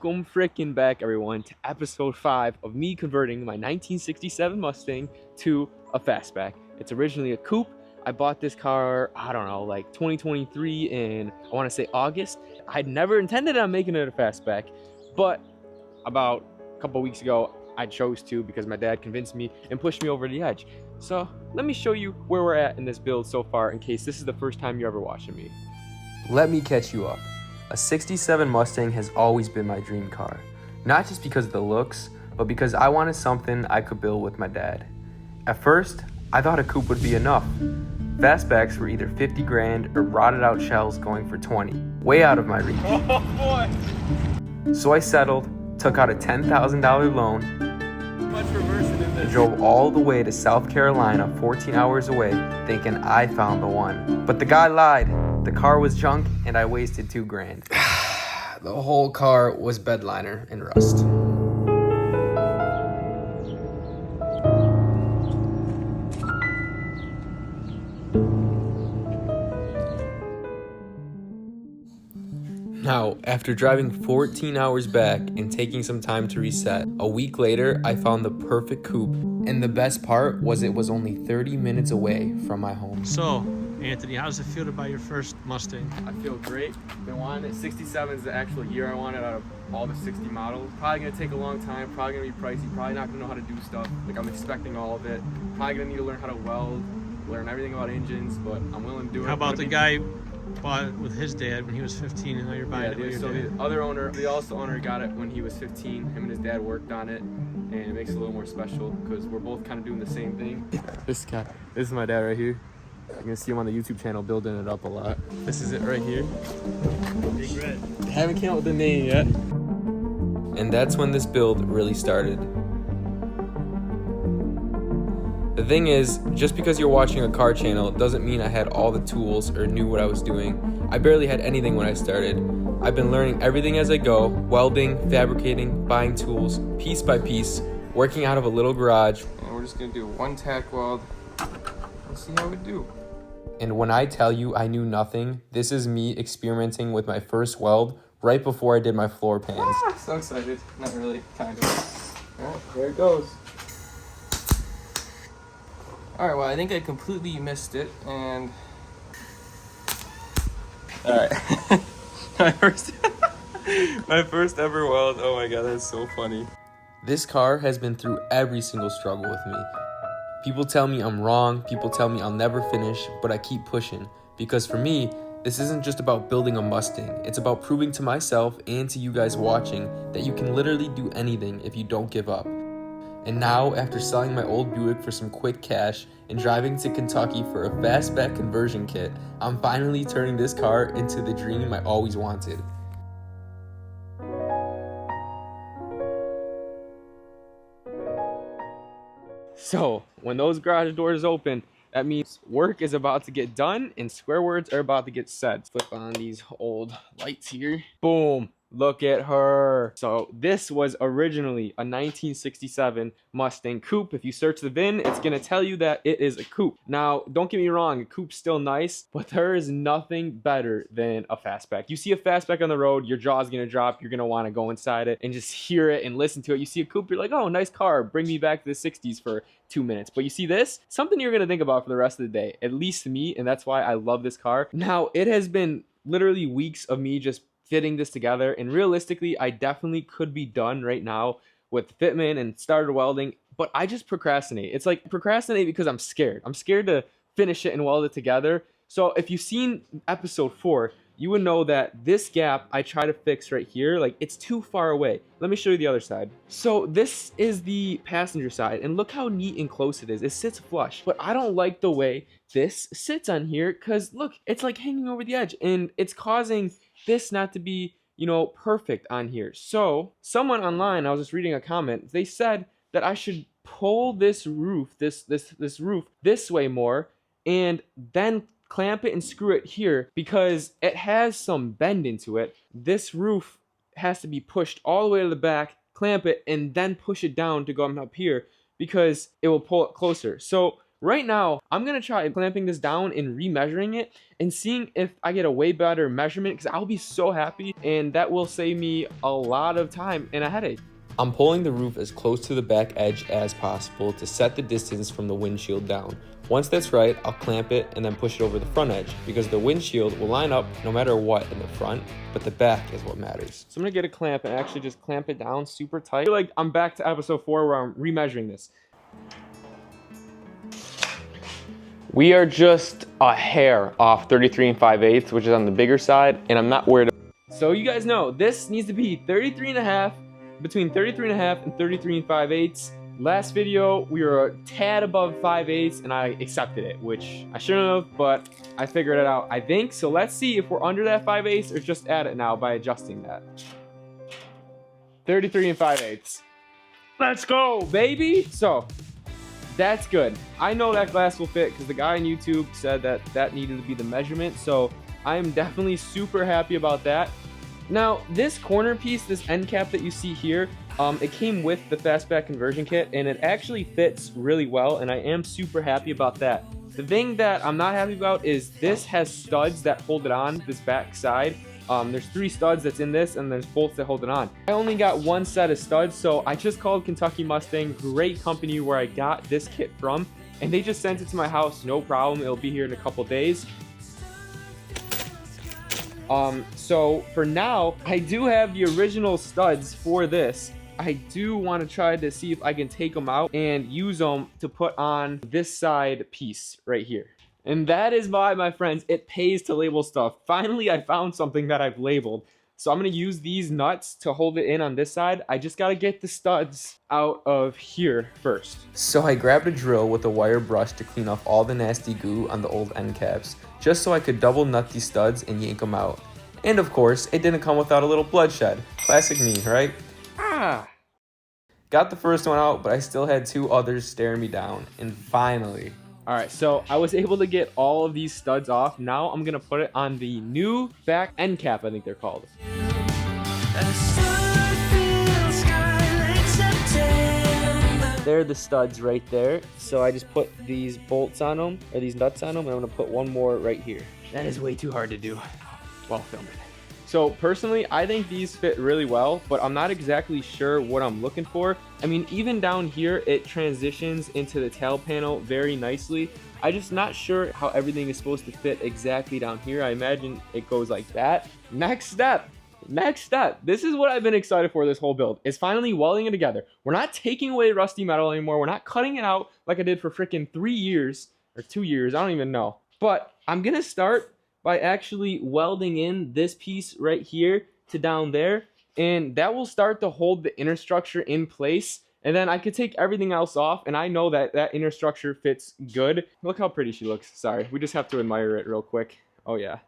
Welcome freaking back, everyone, to episode 5 of me converting my 1967 Mustang to a Fastback. It's originally a coupe. I bought this car, I don't know, like 2023 in, I want to say August. I'd never intended on making it a Fastback, but about a couple weeks ago, I chose to because my dad convinced me and pushed me over the edge. So let me show you where we're at in this build so far in case this is the first time you're ever watching me. Let me catch you up. A 67 Mustang has always been my dream car. Not just because of the looks, but because I wanted something I could build with my dad. At first, I thought a coupe would be enough. Fastbacks were either 50 grand or rotted out shells going for 20. Way out of my reach. Oh boy! So I settled, took out a $10,000 loan, Much reversing in and this. drove all the way to South Carolina 14 hours away thinking I found the one. But the guy lied. The car was junk and I wasted 2 grand. The whole car was bed liner and rust. Now, after driving 14 hours back and taking some time to reset, a week later I found the perfect coupe. And the best part was it was only 30 minutes away from my home. So, Anthony, how does it feel to buy your first Mustang? I feel great. Been wanting it. 67 is the actual year I wanted out of all the 60 models. Probably gonna take a long time, probably gonna be pricey, probably not gonna know how to do stuff. Like, I'm expecting all of it. Probably gonna need to learn how to weld, learn everything about engines, but I'm willing to do it. How about the guy bought it with his dad when he was 15 and now you're buying it with your so dad? the other owner, the also owner got it when he was 15. Him and his dad worked on it, and it makes it a little more special because we're both kind of doing the same thing. This is my dad right here. You're gonna see him on the YouTube channel building it up a lot. This is it right here. Big red. I haven't came up with the name yet. And that's when this build really started. The thing is, just because you're watching a car channel doesn't mean I had all the tools or knew what I was doing. I barely had anything when I started. I've been learning everything as I go, welding, fabricating, buying tools, piece by piece, working out of a little garage. And we're just gonna do one tack weld and see how we do. And when I tell you I knew nothing, this is me experimenting with my first weld right before I did my floor pans. So excited. Not really, kind of. Alright, there it goes. Alright, well, I think I completely missed it, and... Alright. my first ever weld. Oh my god, that's so funny. This car has been through every single struggle with me. People tell me I'm wrong, people tell me I'll never finish, but I keep pushing. Because for me, this isn't just about building a Mustang. It's about proving to myself and to you guys watching that you can literally do anything if you don't give up. And now, after selling my old Buick for some quick cash and driving to Kentucky for a Fastback conversion kit, I'm finally turning this car into the dream I always wanted. So, when those garage doors open, that means work is about to get done and swear words are about to get said. Flip on these old lights here. Boom. Look at her. So this was originally a 1967 Mustang Coupe. If you search the VIN, it's going to tell you that it is a coupe. Now, don't get me wrong, a coupe's still nice, but there is nothing better than a Fastback. You see a Fastback on the road, your jaw's going to drop. You're going to want to go inside it and just hear it and listen to it. You see a coupe, you're like, oh, nice car. Bring me back to the 60s for 2 minutes. But you see this? Something you're going to think about for the rest of the day, at least to me, and that's why I love this car. Now, it has been literally weeks of me just fitting this together, and realistically I definitely could be done right now with fitment and started welding, but I just procrastinate. It's like procrastinate because I'm scared to finish it and weld it together. So if you've seen episode 4, you would know that this gap I try to fix right here, like it's too far away. Let me show you the other side. So this is the passenger side, and look how neat and close it is. It sits flush, but I don't like the way this sits on here because look, it's like hanging over the edge and it's causing this not to be, perfect on here. So someone online, I was just reading a comment, they said that I should pull this roof, this roof this way more, and then clamp it and screw it here because it has some bend into it. This roof has to be pushed all the way to the back, clamp it, and then push it down to go up here because it will pull it closer. So right now, I'm gonna try clamping this down and remeasuring it and seeing if I get a way better measurement, because I'll be so happy, and that will save me a lot of time and a headache. I'm pulling the roof as close to the back edge as possible to set the distance from the windshield down. Once that's right, I'll clamp it and then push it over the front edge, because the windshield will line up no matter what in the front, but the back is what matters. So I'm gonna get a clamp and actually just clamp it down super tight. I feel like I'm back to episode 4 where I'm remeasuring this. We are just a hair off 33 5/8, which is on the bigger side, and I'm not worried. So you guys know, this needs to be 33 and a half, between 33 and a half and 33 5/8. Last video, we were a tad above 5/8, and I accepted it, which I shouldn't have, but I figured it out, I think. So let's see if we're under that 5/8 or just at it now by adjusting that. 33 5/8. Let's go, baby! So, that's good. I know that glass will fit because the guy on YouTube said that that needed to be the measurement, so I am definitely super happy about that. Now, this corner piece, this end cap that you see here, it came with the Fastback conversion kit, and it actually fits really well, and I am super happy about that. The thing that I'm not happy about is this has studs that hold it on, this back side. There's 3 studs that's in this, and there's bolts that hold it on. I only got 1 set of studs, so I just called Kentucky Mustang, great company where I got this kit from, and they just sent it to my house, no problem. It'll be here in a couple days. So for now, I do have the original studs for this. I do want to try to see if I can take them out and use them to put on this side piece right here. And that is why, my friends, it pays to label stuff. Finally, I found something that I've labeled. So I'm going to use these nuts to hold it in on this side. I just got to get the studs out of here first. So I grabbed a drill with a wire brush to clean off all the nasty goo on the old end caps, just so I could double nut these studs and yank them out. And of course, it didn't come without a little bloodshed. Classic me, right? Got the first one out, but I still had 2 others staring me down. And finally. Alright, so I was able to get all of these studs off. Now I'm going to put it on the new back end cap, I think they're called. They're the studs right there. So I just put these bolts on them, or these nuts on them, and I'm going to put one more right here. That is way too hard to do while filming. So personally, I think these fit really well, but I'm not exactly sure what I'm looking for. I mean, even down here, it transitions into the tail panel very nicely. I'm just not sure how everything is supposed to fit exactly down here. I imagine it goes like that. Next step. This is what I've been excited for this whole build, is finally welding it together. We're not taking away rusty metal anymore. We're not cutting it out like I did for freaking 3 years or 2 years. I don't even know. But I'm going to start by actually welding in this piece right here to down there, and that will start to hold the inner structure in place, and then I could take everything else off, and I know that that inner structure fits good. Look how pretty she looks. Sorry, we just have to admire it real quick. Oh yeah,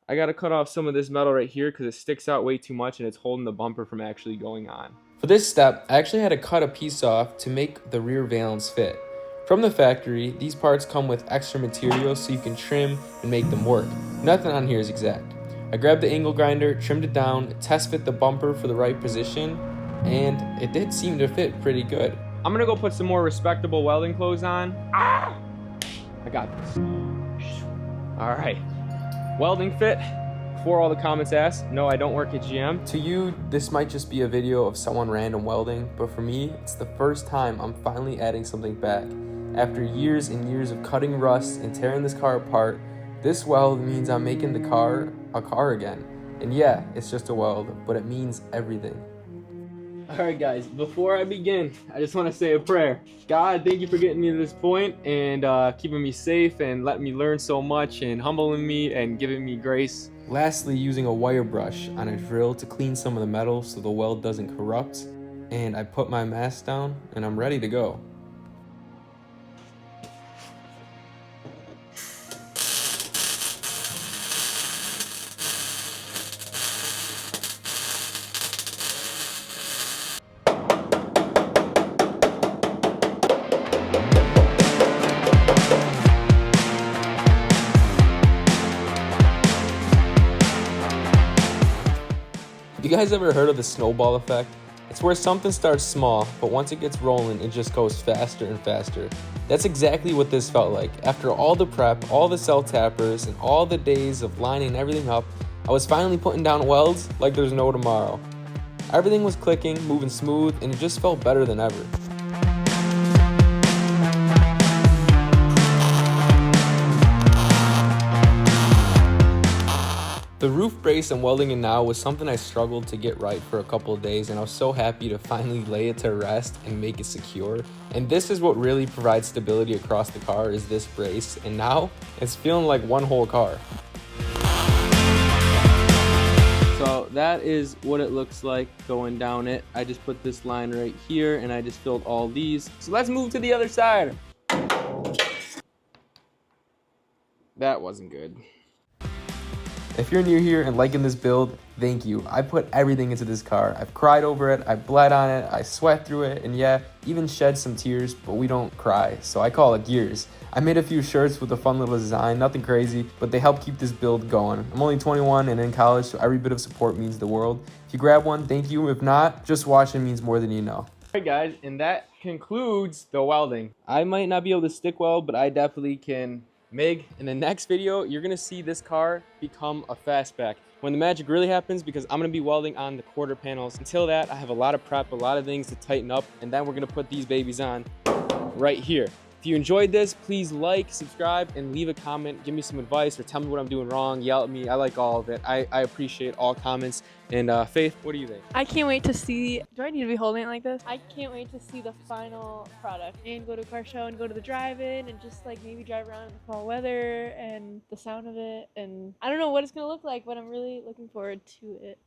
I gotta cut off some of this metal right here because it sticks out way too much and it's holding the bumper from actually going on. For this step, I actually had to cut a piece off to make the rear valance fit. From the factory, these parts come with extra material so you can trim and make them work. Nothing on here is exact. I grabbed the angle grinder, trimmed it down, test fit the bumper for the right position, and it did seem to fit pretty good. I'm gonna go put some more respectable welding clothes on. I got this. All right, welding fit. Before all the comments ask, no, I don't work at GM. To you, this might just be a video of someone random welding, but for me, it's the first time I'm finally adding something back. After years and years of cutting rust and tearing this car apart, this weld means I'm making the car a car again. And yeah, it's just a weld, but it means everything. Alright guys, before I begin, I just want to say a prayer. God, thank you for getting me to this point and keeping me safe and letting me learn so much and humbling me and giving me grace. Lastly, using a wire brush on a drill to clean some of the metal so the weld doesn't corrupt. And I put my mask down and I'm ready to go. You guys ever heard of the snowball effect? It's where something starts small, but once it gets rolling, it just goes faster and faster. That's exactly what this felt like. After all the prep, all the cell tappers, and all the days of lining everything up, I was finally putting down welds like there's no tomorrow. Everything was clicking, moving smooth, and it just felt better than ever. The roof brace I'm welding in now was something I struggled to get right for a couple of days, and I was so happy to finally lay it to rest and make it secure. And this is what really provides stability across the car, is this brace, and now it's feeling like one whole car. So that is what it looks like going down it. I just put this line right here and I just filled all these. So let's move to the other side. That wasn't good. If you're new here and liking this build, thank you. I put everything into this car. I've cried over it, I bled on it, I sweat through it, and yeah, even shed some tears, but we don't cry, so I call it gears. I made a few shirts with a fun little design, nothing crazy, but they help keep this build going. I'm only 21 and in college, so every bit of support means the world. If you grab one, thank you. If not, just watching means more than you know. Alright guys, and that concludes the welding. I might not be able to stick weld, but I definitely can MIG. In the next video, you're gonna see this car become a fastback. When the magic really happens, because I'm gonna be welding on the quarter panels. Until that, I have a lot of prep, a lot of things to tighten up, and then we're gonna put these babies on right here. If you enjoyed this, please like, subscribe, and leave a comment. Give me some advice or tell me what I'm doing wrong. Yell at me. I like all of it. I appreciate all comments. And Faith, what do you think? I can't wait to see. Do I need to be holding it like this? I can't wait to see the final product and go to a car show and go to the drive-in and just like maybe drive around in fall weather and the sound of it. And I don't know what it's gonna look like, but I'm really looking forward to it.